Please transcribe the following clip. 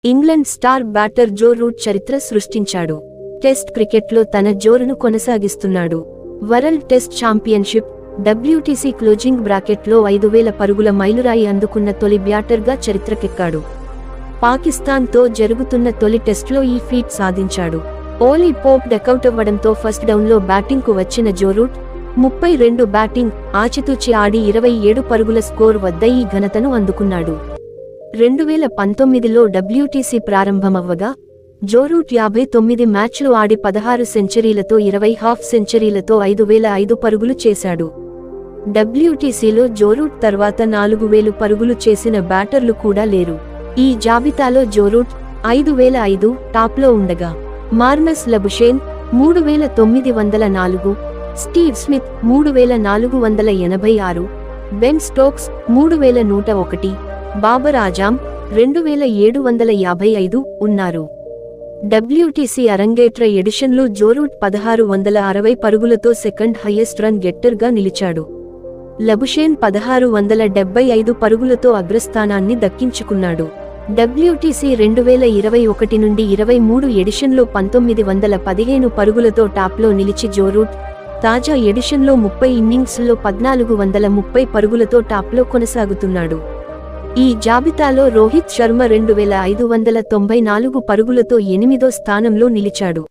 England star batter Joe Root చరిత్ర సృష్టించాడు. Test క్రికెట్లో తన జోరును కొనసాగిస్తున్నాడు. World test championship WTC closing బ్రాకెట్లో 5000 పరుగుల మైలురాయి అందుకున్న తొలి బ్యాటర్గా చరిత్రకెక్కాడు. పాకిస్తాన్తో జరుగుతున్న తొలి టెస్ట్లో ఈ ఫీట్ సాధించాడు. ఓలీ పోప్ డకౌటవ్వడంతో ఫస్ట్ డౌన్లో బ్యాటింగ్కు వచ్చిన జో రూట్ 32 బ్యాటింగ్ ఆచితూచి ఆడి 27 పరుగుల స్కోర్ వద్ద ఈ ఘనతను అందుకున్నాడు. 2019లో WTC ప్రారంభమవ్వగా జో రూట్ 59 మ్యాచ్లు ఆడి 16 సెంచరీలతో 20 హాఫ్ సెంచరీలతో 5005 పరుగులు చేశాడు. WTCలో జో రూట్ తర్వాత 4000 పరుగులు చేసిన బ్యాటర్లు కూడా లేరు. ఈ జాబితాలో జో రూట్ 5005 టాప్లో ఉండగా Marnus Labuschagne 3904, Steve Smith 3486, Ben Stokes 3101, Babar Azam 2755 ఉన్నారు. WTC అరంగేట్ర ఎడిషన్లో జో రూట్ 1660 పరుగులతో సెకండ్ హైయెస్ట్ రన్ గెట్టర్గా నిలిచాడు. లబుషేన్ 1675 పరుగులతో అగ్రస్థానాన్ని దక్కించుకున్నాడు. WTC 2021 నుండి 23 ఎడిషన్లో 1915 పరుగులతో టాప్లో నిలిచి జో రూట్ తాజా ఎడిషన్లో 30 ఇన్నింగ్స్లో 1430 పరుగులతో టాప్లో కొనసాగుతున్నాడు. ఈ జాబితాలో రోహిత్ శర్మ 2594 పరుగులతో 8వ స్థానంలో నిలిచాడు.